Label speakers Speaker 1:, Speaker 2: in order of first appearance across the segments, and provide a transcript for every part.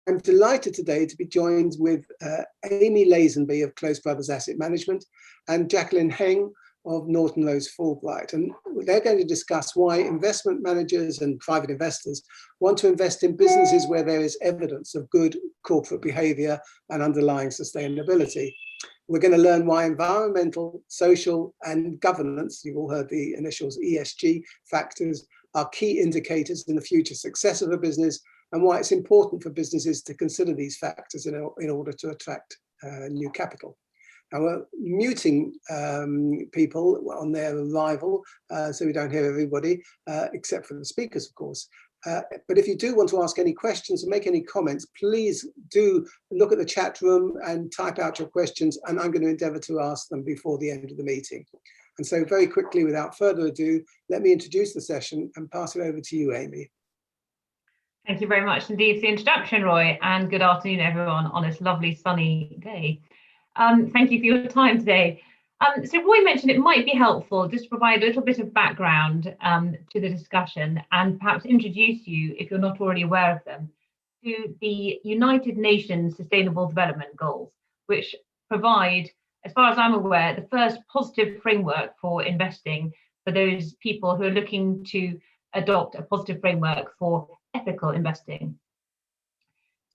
Speaker 1: I'm delighted today to be joined with Amy Lazenby of Close Brothers Asset Management and Jacqueline Heng of Norton Fulbright. And they're going to discuss why investment managers and private investors want to invest in businesses where there is evidence of good corporate behaviour and underlying sustainability. We're going to learn why environmental, social and governance, you've all heard the initials ESG factors, are key indicators in the future success of a business, and why it's important for businesses to consider these factors in order to attract new capital. Now we're muting people on their arrival, so we don't hear everybody, except for the speakers, of course. But if you do want to ask any questions or make any comments, please do look at the chat room and type out your questions, and I'm going to endeavour to ask them before the end of the meeting. And so very quickly, without further ado, let me introduce the session and pass it over to you, Amy.
Speaker 2: Thank you very much indeed for the introduction, Roy, and good afternoon, everyone, on this lovely sunny day. Thank you for your time today. So Roy mentioned it might be helpful just to provide a little bit of background to the discussion and perhaps introduce you, if you're not already aware of them, to the United Nations Sustainable Development Goals, which provide, as far as I'm aware, the first positive framework for investing for those people who are looking to adopt a positive framework for ethical investing.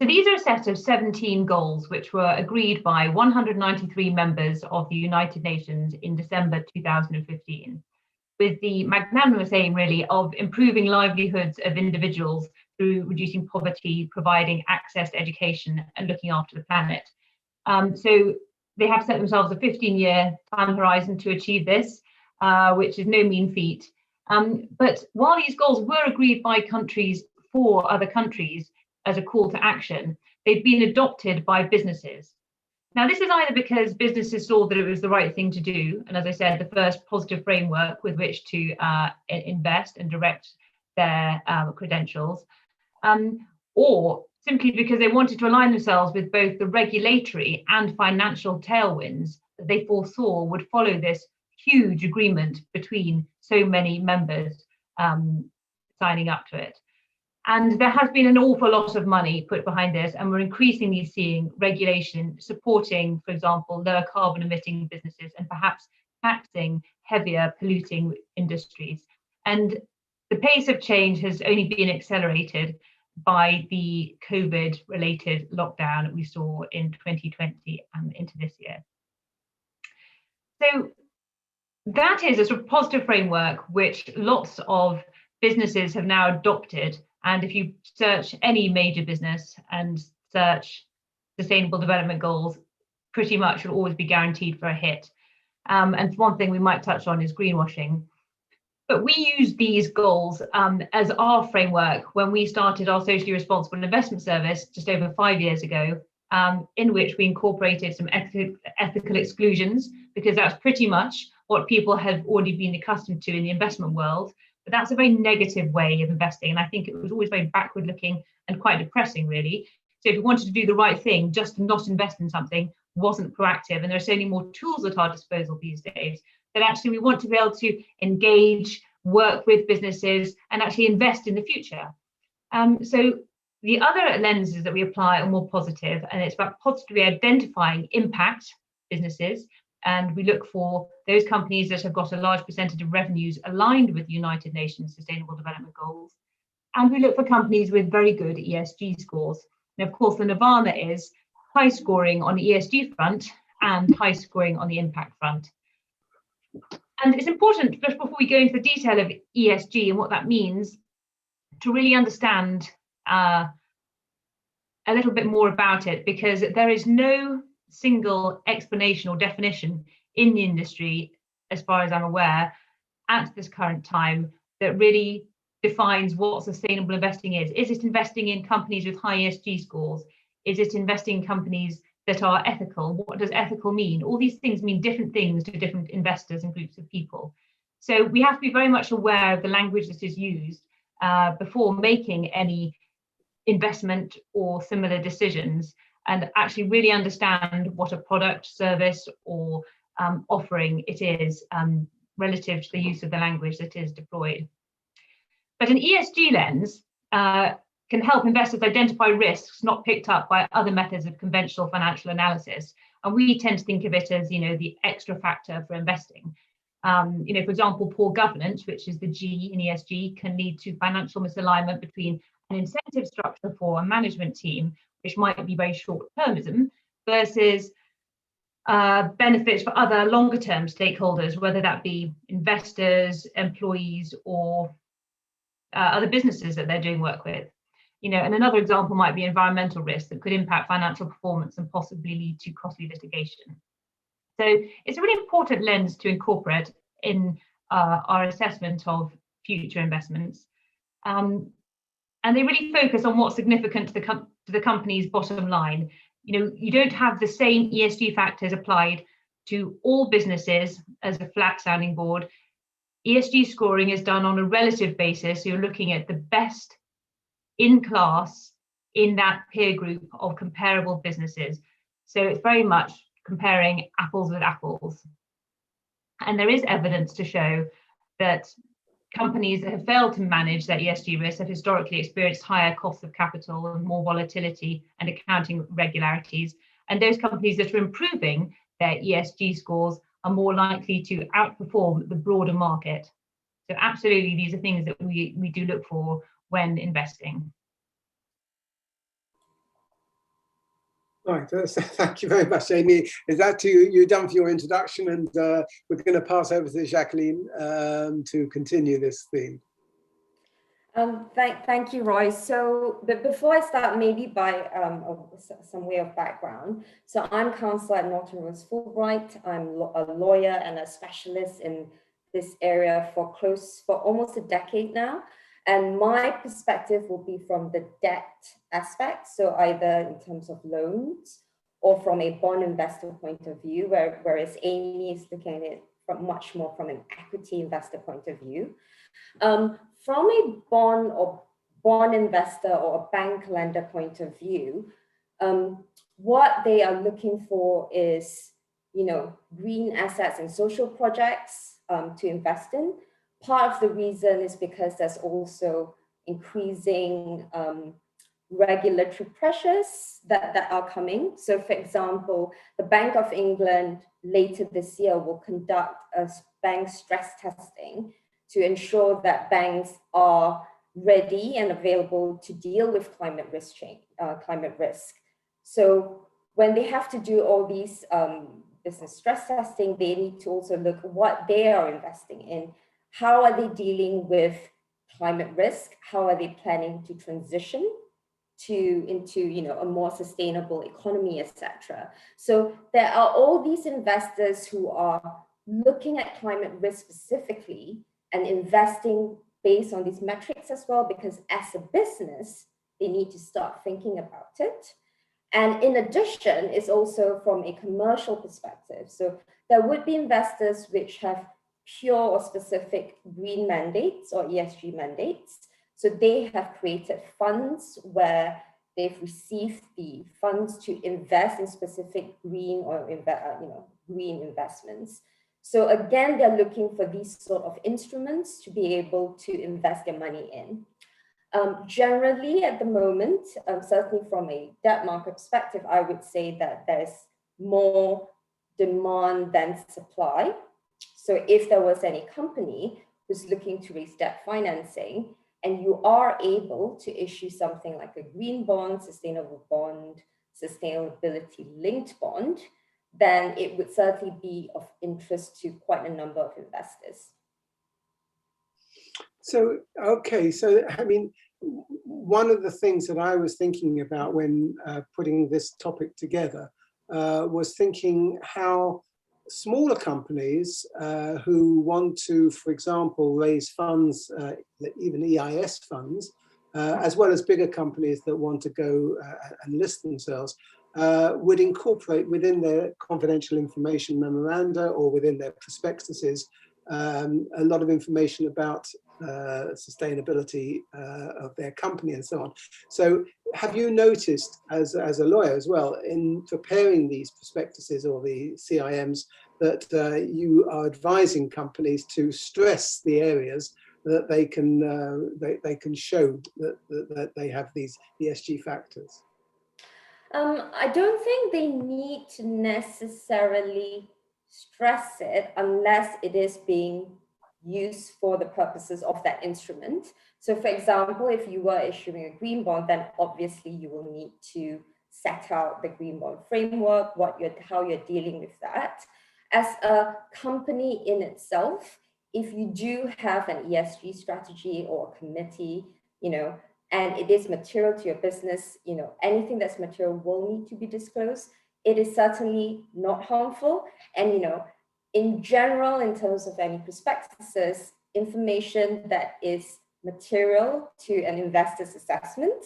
Speaker 2: So these are a set of 17 goals which were agreed by 193 members of the United Nations in December 2015, with the magnanimous aim really of improving livelihoods of individuals through reducing poverty, providing access to education and looking after the planet. So they have set themselves a 15-year time horizon to achieve this, which is no mean feat. But while these goals were agreed by countries for other countries as a call to action, they've been adopted by businesses. Now, this is either because businesses saw that it was the right thing to do, and as I said, the first positive framework with which to invest and direct their credentials, or simply because they wanted to align themselves with both the regulatory and financial tailwinds that they foresaw would follow this huge agreement between so many members signing up to it. And there has been an awful lot of money put behind this, and we're increasingly seeing regulation supporting, for example, lower carbon emitting businesses and perhaps taxing heavier polluting industries. And the pace of change has only been accelerated by the COVID-related lockdown we saw in 2020 and into this year. So that is a sort of positive framework which lots of businesses have now adopted. And if you search any major business and search sustainable development goals, pretty much will always be guaranteed for a hit. And one thing we might touch on is greenwashing. But we use these goals as our framework when we started our socially responsible investment service just over 5 years ago, in which we incorporated some ethical exclusions, because that's pretty much what people have already been accustomed to in the investment world. But that's a very negative way of investing. And I think it was always very backward looking and quite depressing, really. So if you wanted to do the right thing, just to not invest in something wasn't proactive. And there are so many more tools at our disposal these days that actually we want to be able to engage, work with businesses and actually invest in the future. So the other lenses that we apply are more positive, and it's about positively identifying impact businesses. And we look for those companies that have got a large percentage of revenues aligned with the United Nations Sustainable Development Goals. And we look for companies with very good ESG scores. And of course, the nirvana is high scoring on the ESG front and high scoring on the impact front. And it's important, just before we go into the detail of ESG and what that means, to really understand a little bit more about it, because there is no single explanation or definition in the industry, as far as I'm aware, at this current time, that really defines what sustainable investing is. Is it investing in companies with high ESG scores? Is it investing in companies that are ethical? What does ethical mean? All these things mean different things to different investors and groups of people. So we have to be very much aware of the language that is used before making any investment or similar decisions, and actually really understand what a product, service or offering it is relative to the use of the language that is deployed. But an ESG lens can help investors identify risks not picked up by other methods of conventional financial analysis. And we tend to think of it as, the extra factor for investing. For example, poor governance, which is the G in ESG, can lead to financial misalignment between an incentive structure for a management team, which might be very short-termism, versus benefits for other longer-term stakeholders, whether that be investors, employees, or other businesses that they're doing work with. And another example might be environmental risks that could impact financial performance and possibly lead to costly litigation. So it's a really important lens to incorporate in our assessment of future investments. And they really focus on what's significant to the company's bottom line. You don't have the same ESG factors applied to all businesses as a flat sounding board. ESG scoring is done on a relative basis. So you're looking at the best in class in that peer group of comparable businesses. So it's very much comparing apples with apples. And there is evidence to show that companies that have failed to manage their ESG risks have historically experienced higher costs of capital and more volatility and accounting regularities. And those companies that are improving their ESG scores are more likely to outperform the broader market. So absolutely, these are things that we do look for when investing.
Speaker 1: Right, thank you very much, Amy. Is that you're done for your introduction, and we're going to pass over to Jacqueline to continue this theme.
Speaker 3: Thank you, Roy. So, but before I start, maybe by some way of background. So I'm counselor at Norton Rose Fulbright. I'm a lawyer and a specialist in this area for almost a decade now. And my perspective will be from the debt aspect, so either in terms of loans or from a bond investor point of view, whereas Amy is looking at it much more from an equity investor point of view. From a bond investor or a bank lender point of view, what they are looking for is, green assets and social projects to invest in. Part of the reason is because there's also increasing regulatory pressures that are coming. So for example, the Bank of England later this year will conduct a bank stress testing to ensure that banks are ready and available to deal with climate risk. So when they have to do all these business stress testing, they need to also look at what they are investing in. How are they dealing with climate risk? How are they planning to transition into a more sustainable economy, etc. So there are all these investors who are looking at climate risk specifically and investing based on these metrics as well, because as a business, they need to start thinking about it. And in addition, it's also from a commercial perspective. So there would be investors which have pure or specific green mandates or ESG mandates. So they have created funds where they've received the funds to invest in specific green or green investments. So again, they're looking for these sort of instruments to be able to invest their money in. Generally, at the moment, certainly from a debt market perspective, I would say that there's more demand than supply. So if there was any company who's looking to raise debt financing, and you are able to issue something like a green bond, sustainable bond, sustainability linked bond, then it would certainly be of interest to quite a number of investors.
Speaker 1: So, okay, so I mean, one of the things that I was thinking about when putting this topic together was thinking how smaller companies who want to, for example, raise funds, even EIS funds, as well as bigger companies that want to go and list themselves, would incorporate within their confidential information memoranda or within their prospectuses a lot of information about sustainability of their company and so on. So have you noticed as a lawyer as well in preparing these prospectuses or the CIMs that you are advising companies to stress the areas that they can show that they have these ESG factors?
Speaker 3: I don't think they need to necessarily stress it unless it is being used for the purposes of that instrument. So for example, if you were issuing a green bond, then obviously you will need to set out the green bond framework, how you're dealing with that. As a company in itself, if you do have an ESG strategy or a committee, and it is material to your business, anything that's material will need to be disclosed. It is certainly not harmful. And, in general, in terms of any prospectuses, information that is material to an investor's assessment,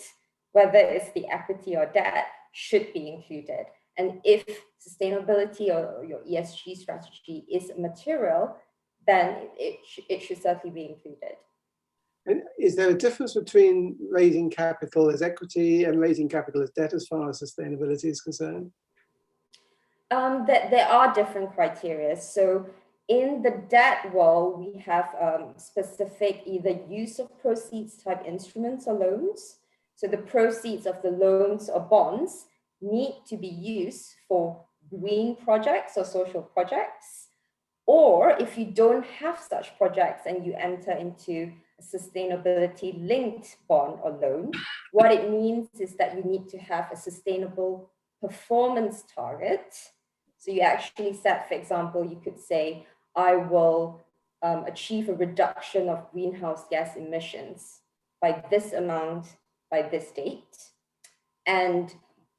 Speaker 3: whether it's the equity or debt, should be included. And if sustainability or your ESG strategy is material, then it should certainly be included.
Speaker 1: And is there a difference between raising capital as equity and raising capital as debt as far as sustainability is concerned?
Speaker 3: That there are different criteria. So in the debt world, we have specific either use of proceeds type instruments or loans. So the proceeds of the loans or bonds need to be used for green projects or social projects. Or if you don't have such projects and you enter into a sustainability linked bond or loan, what it means is that you need to have a sustainable performance target. So you actually set, for example, you could say, I will achieve a reduction of greenhouse gas emissions by this amount by this date. And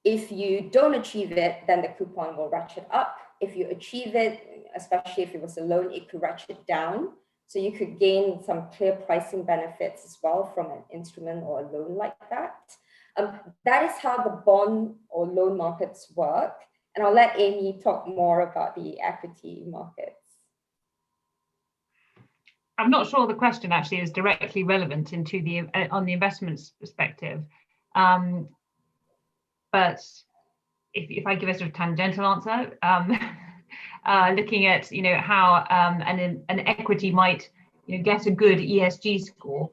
Speaker 3: if you don't achieve it, then the coupon will ratchet up. If you achieve it, especially if it was a loan, it could ratchet down. So you could gain some clear pricing benefits as well from an instrument or a loan like that. That is how the bond or loan markets work. And I'll let Amy talk more about the equity markets.
Speaker 2: I'm not sure the question actually is directly relevant into on the investments perspective. But if I give a sort of tangential answer, looking at how an equity might get a good ESG score,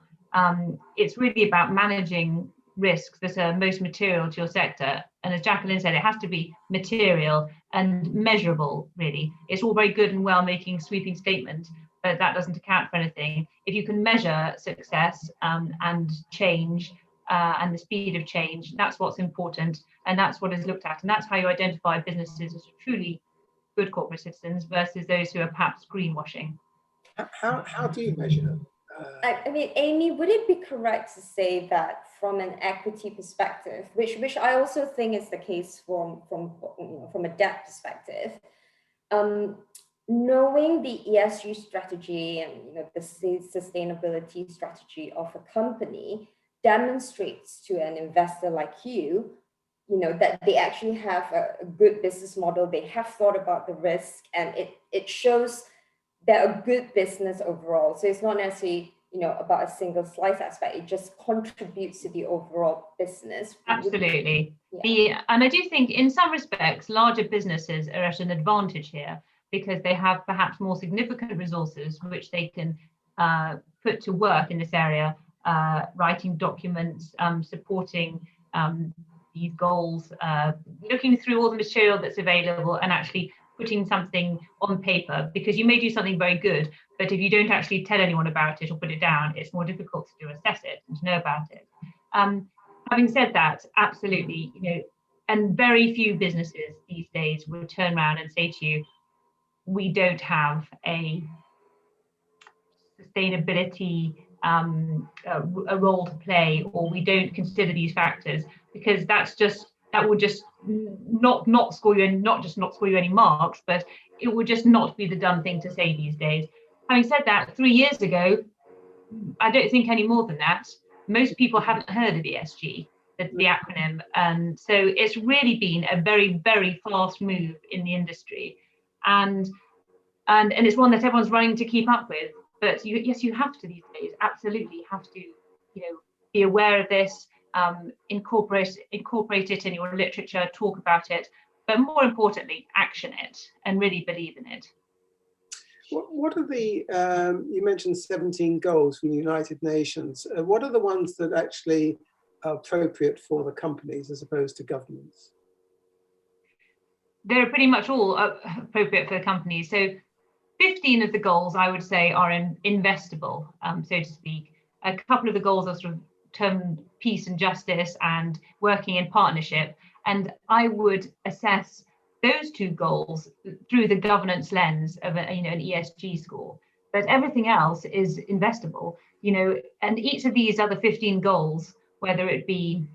Speaker 2: it's really about managing risks that are most material to your sector. And as Jacqueline said, it has to be material and measurable, really. It's all very good and well making sweeping statements, but that doesn't account for anything. If you can measure success and change and the speed of change, that's what's important, and that's what is looked at. And that's how you identify businesses as truly good corporate citizens versus those who are perhaps greenwashing.
Speaker 1: How do you measure them?
Speaker 3: I mean, Amy, would it be correct to say that from an equity perspective, which I also think is the case from a debt perspective, knowing the ESG strategy and the sustainability strategy of a company demonstrates to an investor like you, that they actually have a good business model, they have thought about the risk, and it shows they're a good business overall. So it's not necessarily, about a single slice aspect, it just contributes to the overall business.
Speaker 2: Absolutely.
Speaker 3: Yeah.
Speaker 2: And I do think in some respects, larger businesses are at an advantage here because they have perhaps more significant resources which they can put to work in this area, writing documents, supporting these goals, looking through all the material that's available and actually putting something on paper, because you may do something very good, but if you don't actually tell anyone about it or put it down, it's more difficult to assess it and to know about it. Having said that, absolutely, and very few businesses these days would turn around and say to you, we don't have a sustainability a role to play, or we don't consider these factors, because that would just not score you, and not just not score you any marks, but it would just not be the done thing to say these days. Having said that, 3 years ago, I don't think any more than that, most people haven't heard of ESG, the acronym, and so it's really been a very, very fast move in the industry, and it's one that everyone's running to keep up with. But you have to these days, absolutely have to, be aware of this, incorporate it in your literature, talk about it, but more importantly, action it and really believe in it.
Speaker 1: What are the, you mentioned 17 goals from the United Nations. What are the ones that actually are appropriate for the companies as opposed to governments?
Speaker 2: They're pretty much all appropriate for the companies. So 15 of the goals, I would say, are investable, so to speak. A couple of the goals are sort of termed peace and justice and working in partnership. And I would assess those two goals through the governance lens of an ESG score. But everything else is investable, and each of these other 15 goals, whether it be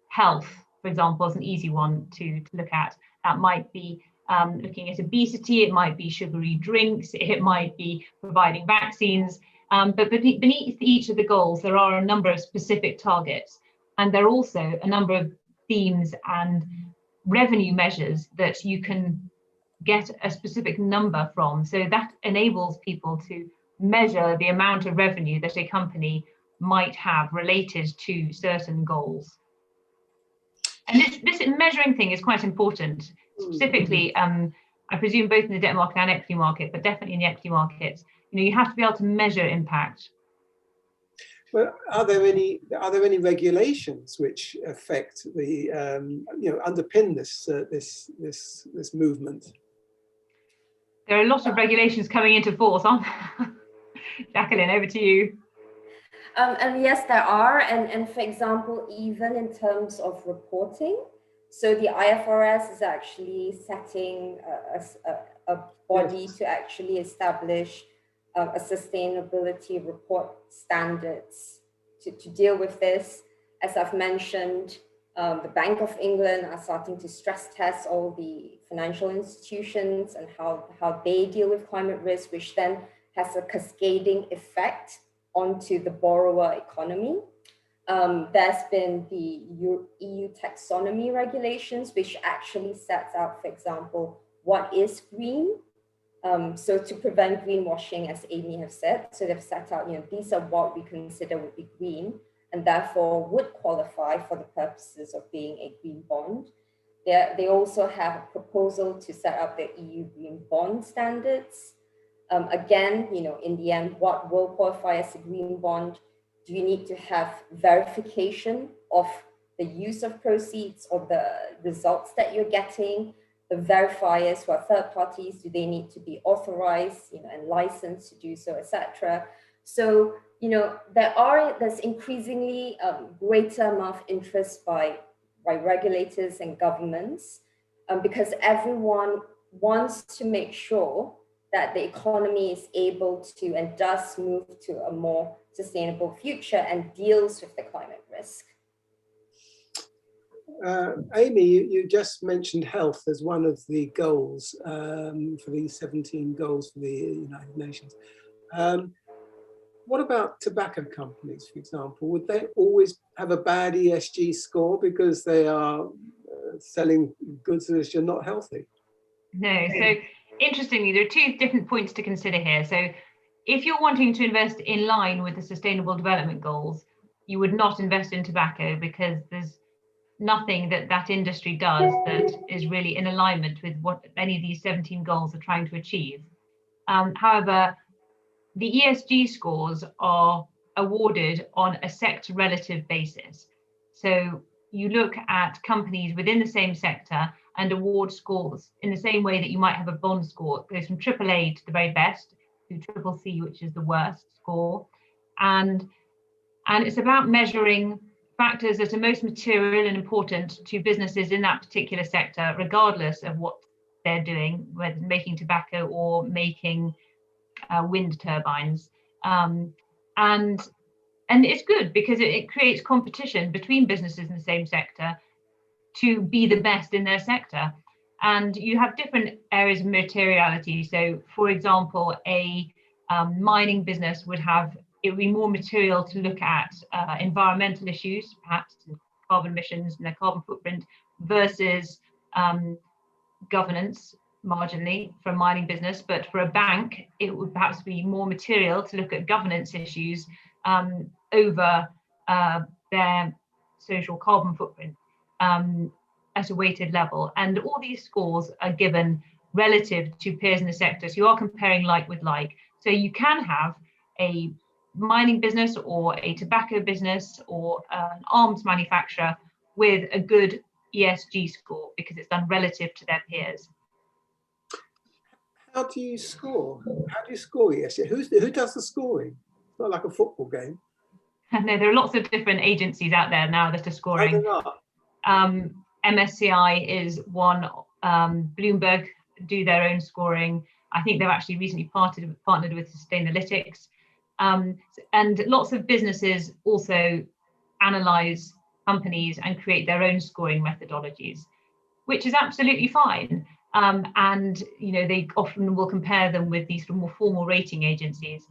Speaker 2: health, for example, is an easy one to look at. That might be looking at obesity, it might be sugary drinks, it might be providing vaccines. But beneath each of the goals, there are a number of specific targets. And there are also a number of themes and revenue measures that you can get a specific number from. So that enables people to measure the amount of revenue that a company might have related to certain goals. And this measuring thing is quite important, specifically, I presume both in the debt market and equity market, but definitely in the equity markets. You have to be able to measure impact.
Speaker 1: Well, are there any regulations which affect the underpin this movement?
Speaker 2: There are a lot of regulations coming into force, aren't there? Jacqueline, over to you.
Speaker 3: And yes, there are, and for example, even in terms of reporting, so the IFRS is actually setting a body to actually establish a sustainability report standards to deal with this. As I've mentioned, the Bank of England are starting to stress test all the financial institutions and how they deal with climate risk, which then has a cascading effect onto the borrower economy. There's been the EU taxonomy regulations, which actually sets out, for example, what is green. So to prevent greenwashing, as Amy has said, so they've set out, these are what we consider would be green and therefore would qualify for the purposes of being a green bond. They also have a proposal to set up the EU green bond standards. Again, in the end, what will qualify as a green bond? Do you need to have verification of the use of proceeds or the results that you're getting? The verifiers who are third parties, do they need to be authorized, and licensed to do so, etc.? So, there's increasingly greater amount of interest by regulators and governments because everyone wants to make sure that the economy is able to and does move to a more sustainable future and deals with the climate risk.
Speaker 1: Amy, you just mentioned health as one of the goals for these 17 goals for the United Nations. What about tobacco companies, for example? Would they always have a bad ESG score because they are selling goods that are not healthy?
Speaker 2: No. So interestingly, there are two different points to consider here. So if you're wanting to invest in line with the Sustainable Development Goals, you would not invest in tobacco because there's nothing that industry does that is really in alignment with what any of these 17 goals are trying to achieve. However, the ESG scores are awarded on a sector relative basis. So you look at companies within the same sector and award scores in the same way that you might have a bond score. It goes from AAA to the very best to CCC, which is the worst score. And it's about measuring factors that are most material and important to businesses in that particular sector, regardless of what they're doing, whether making tobacco or making wind turbines. And it's good because it creates competition between businesses in the same sector to be the best in their sector. And you have different areas of materiality. So, for example, a mining business it would be more material to look at environmental issues, perhaps carbon emissions and their carbon footprint, versus governance marginally for a mining business. But for a bank, it would perhaps be more material to look at governance issues over their social carbon footprint at a weighted level. And all these scores are given relative to peers in the sector. So you are comparing like with like. So you can have a mining business or a tobacco business or an arms manufacturer with a good ESG score because it's done relative to their peers.
Speaker 1: How do you score? How do you score ESG? Who does the scoring? It's not like a football game.
Speaker 2: No, there are lots of different agencies out there now that are scoring. MSCI is one. Bloomberg do their own scoring. I think they've actually recently partnered with Sustainalytics. And lots of businesses also analyze companies and create their own scoring methodologies, which is absolutely fine. And they often will compare them with these more formal rating agencies.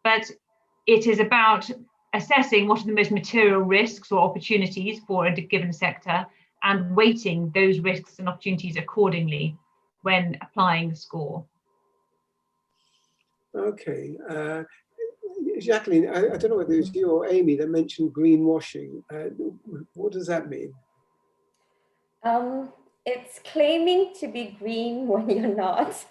Speaker 2: But it is about assessing what are the most material risks or opportunities for a given sector and weighting those risks and opportunities accordingly when applying the score.
Speaker 1: Okay. Jacqueline, I don't know whether it was you or Amy that mentioned greenwashing. What does that mean?
Speaker 3: It's claiming to be green when you're not,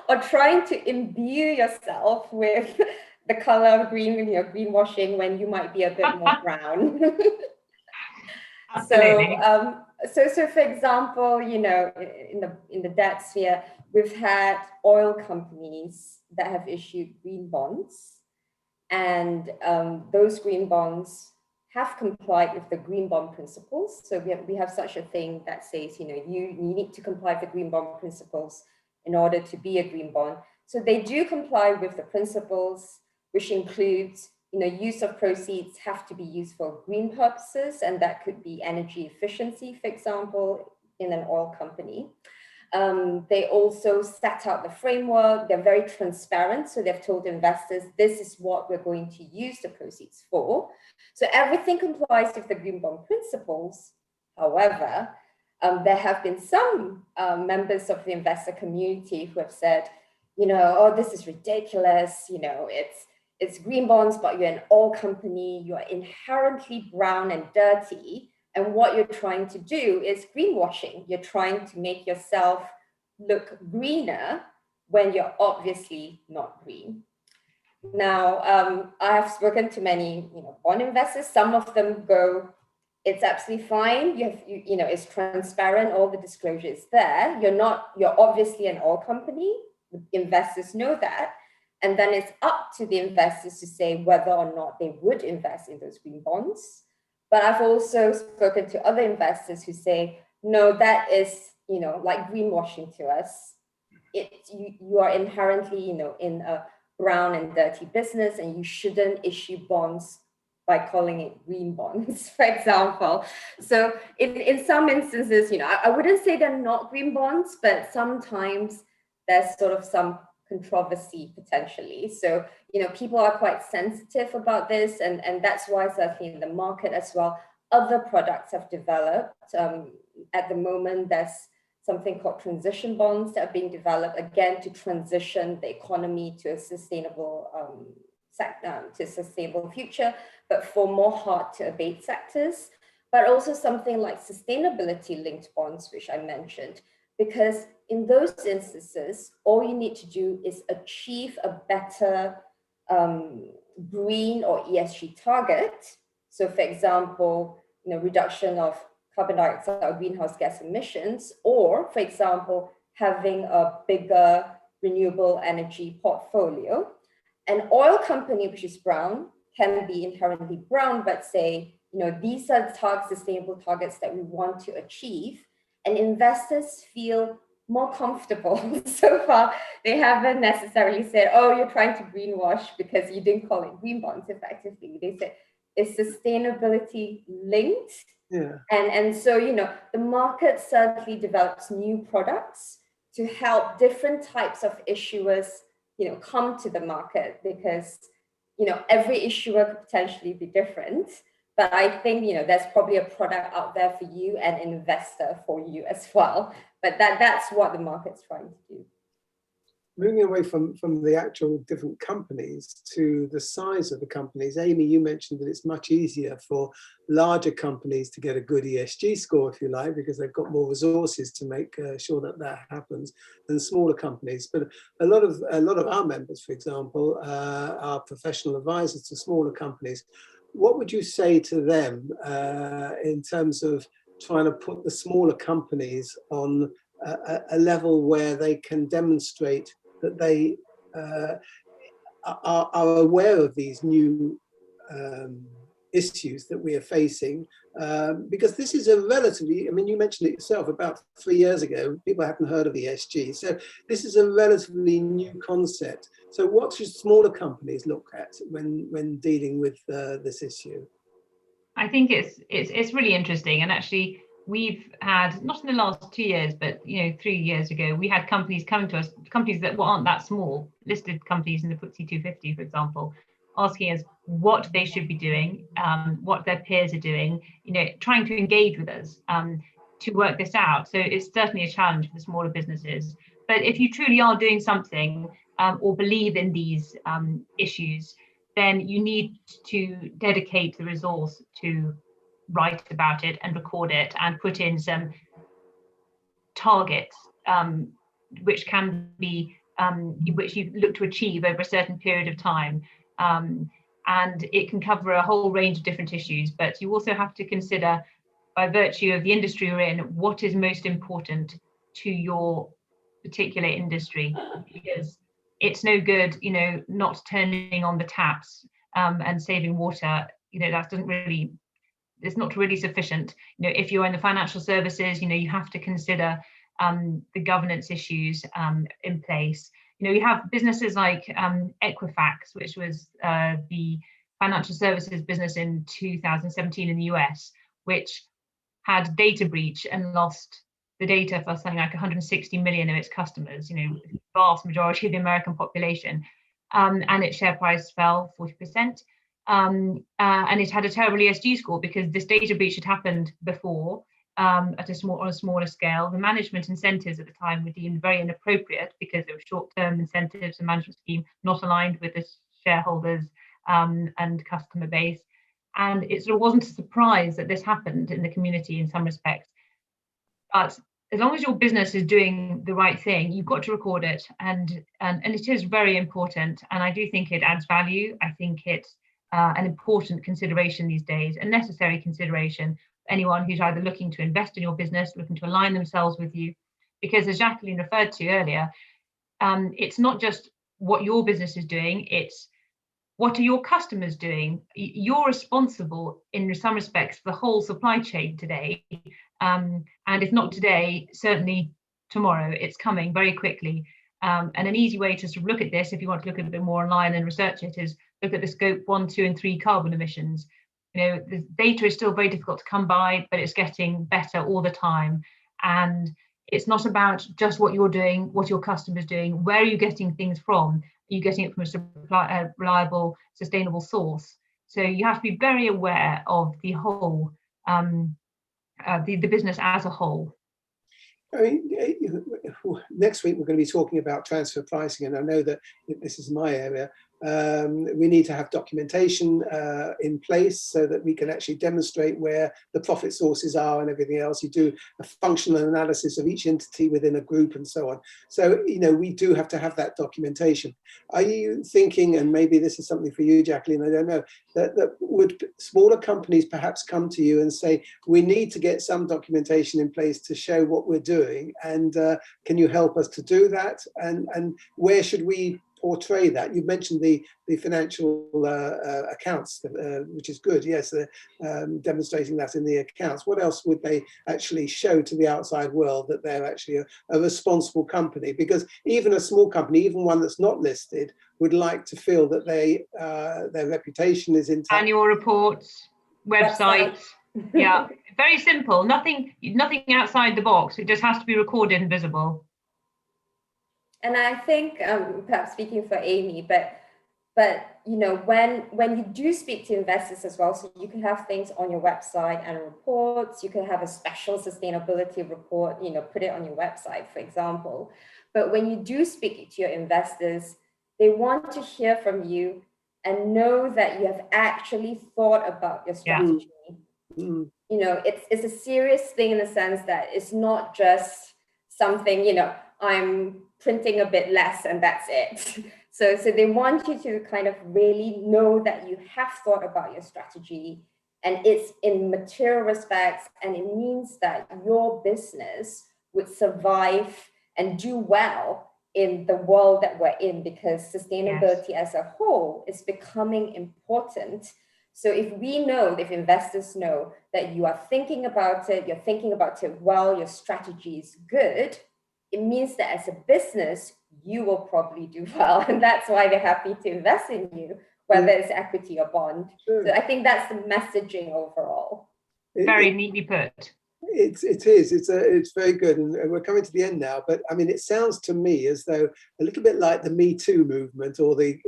Speaker 3: or trying to imbue yourself with the color of green when you're greenwashing when you might be a bit more brown.
Speaker 2: Absolutely.
Speaker 3: So for example, in the debt sphere, we've had oil companies that have issued green bonds, and those green bonds have complied with the green bond principles. So we have such a thing that says, you need to comply with the green bond principles in order to be a green bond. So they do comply with the principles, which includes, use of proceeds have to be used for green purposes, and that could be energy efficiency, for example, in an oil company. They also set out the framework. They're very transparent. So they've told investors, this is what we're going to use the proceeds for. So everything complies with the green bond principles. However, there have been some members of the investor community who have said, oh, this is ridiculous. It's green bonds, but you're an oil company. You're inherently brown and dirty. And what you're trying to do is greenwashing. You're trying to make yourself look greener when you're obviously not green. Now, I have spoken to many, bond investors. Some of them go, it's absolutely fine. It's transparent. All the disclosure is there. You're obviously an oil company. The investors know that. And then it's up to the investors to say whether or not they would invest in those green bonds. But I've also spoken to other investors who say, no, that is, like greenwashing to us. You are inherently, in a brown and dirty business, and you shouldn't issue bonds by calling it green bonds, for example. So in some instances, I wouldn't say they're not green bonds, but sometimes there's sort of some controversy potentially. So, people are quite sensitive about this, and that's why certainly in the market as well, other products have developed. At the moment, there's something called transition bonds that are being developed, again, to transition the economy to a sustainable future, but for more hard to abate sectors, but also something like sustainability linked bonds, which I mentioned, because in those instances, all you need to do is achieve a better green or ESG target. So for example, reduction of carbon dioxide or greenhouse gas emissions, or for example, having a bigger renewable energy portfolio. An oil company, which is brown, can be inherently brown, but say, these are the sustainable targets that we want to achieve. And investors feel more comfortable. So far, they haven't necessarily said, oh, you're trying to greenwash because you didn't call it green bonds effectively. They said it's sustainability linked.
Speaker 1: Yeah.
Speaker 3: And so, the market certainly develops new products to help different types of issuers, come to the market, because, every issuer could potentially be different. But I think, there's probably a product out there for you and an investor for you as well. But that's what the market's trying to do.
Speaker 1: moving away from the actual different companies to the size of the companies, Amy, you mentioned that it's much easier for larger companies to get a good ESG score, if you like, because they've got more resources to make sure that that happens than smaller companies. But a lot of our members, for example, are professional advisors to smaller companies. What would you say to them in terms of trying to put the smaller companies on a level where they can demonstrate that they are aware of these new issues that we are facing, because this is a relatively, I mean, you mentioned it yourself, about 3 years ago, people hadn't heard of ESG. So this is a relatively new concept. So what should smaller companies look at when dealing with this issue?
Speaker 2: I think it's really interesting, and actually we've had, not in the last 2 years, but 3 years ago, we had companies coming to us, companies that aren't that small, listed companies in the FTSE 250, for example, asking us what they should be doing, what their peers are doing, trying to engage with us to work this out. So it's certainly a challenge for the smaller businesses. But if you truly are doing something or believe in these issues, then you need to dedicate the resource to write about it and record it and put in some targets which can be which you look to achieve over a certain period of time, and it can cover a whole range of different issues. But you also have to consider, by virtue of the industry you're in, what is most important to your particular industry, because it's no good not turning on the taps and saving water. That doesn't really, it's not really sufficient. If you're in the financial services, you have to consider the governance issues in place. You have businesses like Equifax, which was the financial services business in 2017 in the US, which had data breach and lost the data for something like 160 million of its customers, vast majority of the American population, and its share price fell 40%. And it had a terrible ESG score because this data breach had happened before on a smaller scale. The management incentives at the time were deemed very inappropriate because they were short-term incentives and management scheme not aligned with the shareholders and customer base. And it sort of wasn't a surprise that this happened in the community in some respects. But as long as your business is doing the right thing, you've got to record it, and it is very important. And I do think it adds value. I think it's an important consideration these days, a necessary consideration for anyone who's either looking to invest in your business, looking to align themselves with you. Because as Jacqueline referred to earlier, it's not just what your business is doing, it's what are your customers doing? You're responsible in some respects for the whole supply chain today. And if not today, certainly tomorrow. It's coming very quickly. And an easy way to sort of look at this, if you want to look a bit more online and research it, is look at the scope 1, 2, and 3 carbon emissions. The data is still very difficult to come by, but it's getting better all the time. And it's not about just what you're doing, what your customer's doing. Where are you getting things from? Are you getting it from a reliable, sustainable source? So you have to be very aware of the whole, the business as a whole.
Speaker 1: I mean, next week we're going to be talking about transfer pricing, and I know that this is my area. We need to have documentation in place so that we can actually demonstrate where the profit sources are and everything else. You do a functional analysis of each entity within a group and so on. So, we do have to have that documentation. Are you thinking, and maybe this is something for you, Jacqueline, I don't know, that would smaller companies perhaps come to you and say, we need to get some documentation in place to show what we're doing, and can you help us to do that? And where should we portray that? You mentioned the financial accounts, which is good. Yes, demonstrating that in the accounts. What else would they actually show to the outside world that they're actually a responsible company? Because even a small company, even one that's not listed, would like to feel that their reputation is intact.
Speaker 2: Annual reports, websites. Yeah, very simple. Nothing outside the box. It just has to be recorded and visible.
Speaker 3: And I think, perhaps speaking for Amy, but when you do speak to investors as well, so you can have things on your website and reports, you can have a special sustainability report, put it on your website, for example. But when you do speak to your investors, they want to hear from you and know that you have actually thought about your strategy.
Speaker 1: Mm-hmm.
Speaker 3: You know, it's a serious thing in the sense that it's not just something, you know, I'm printing a bit less and that's it. So they want you to kind of really know that you have thought about your strategy, and it's in material respects, and it means that your business would survive and do well in the world that we're in, because sustainability as a whole is becoming important. So if we know, if investors know that you are thinking about it, you're thinking about it well, your strategy is good, it means that as a business, you will probably do well. And that's why they're happy to invest in you, whether it's equity or bond.
Speaker 1: Sure.
Speaker 3: So I think that's the messaging overall.
Speaker 2: Very neatly put.
Speaker 1: It is. It's very good, and we're coming to the end now. But I mean, it sounds to me as though a little bit like the Me Too movement, or the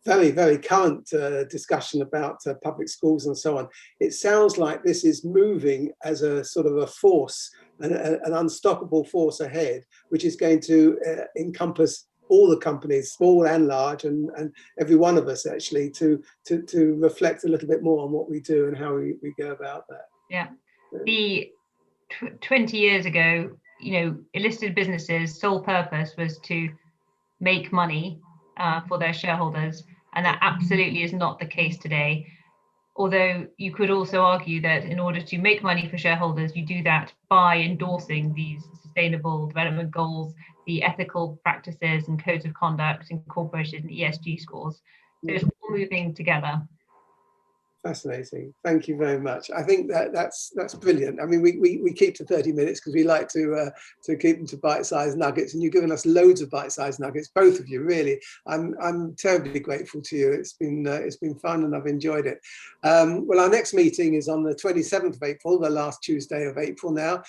Speaker 1: very, very current discussion about public schools and so on. It sounds like this is moving as a sort of a force, an unstoppable force ahead, which is going to encompass all the companies, small and large, and every one of us actually, to reflect a little bit more on what we do and how we go about that.
Speaker 2: Yeah. 20 years ago, you know, listed businesses' sole purpose was to make money for their shareholders, and that absolutely is not the case today. Although you could also argue that in order to make money for shareholders, you do that by endorsing these sustainable development goals, the ethical practices and codes of conduct incorporated in ESG scores. So it's all moving together.
Speaker 1: Fascinating. Thank you very much. I think that's brilliant. I mean, we keep to 30 minutes because we like to keep them to bite-sized nuggets, and you've given us loads of bite-sized nuggets, both of you. Really, I'm terribly grateful to you. It's been fun, and I've enjoyed it. Well, our next meeting is on the 27th of April, the last Tuesday of April. Now,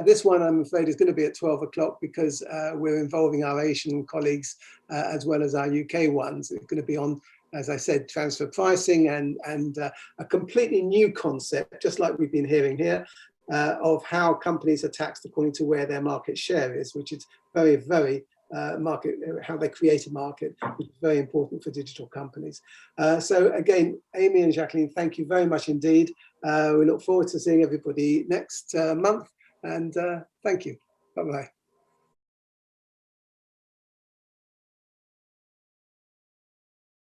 Speaker 1: this one, I'm afraid, is going to be at 12 o'clock because we're involving our Asian colleagues as well as our UK ones. It's going to be on, as I said, transfer pricing and a completely new concept, just like we've been hearing here, of how companies are taxed according to where their market share is, which is very, very market, how they create a market, which is very important for digital companies. So again, Amy and Jacqueline, thank you very much indeed. We look forward to seeing everybody next month, and thank you. Bye-bye.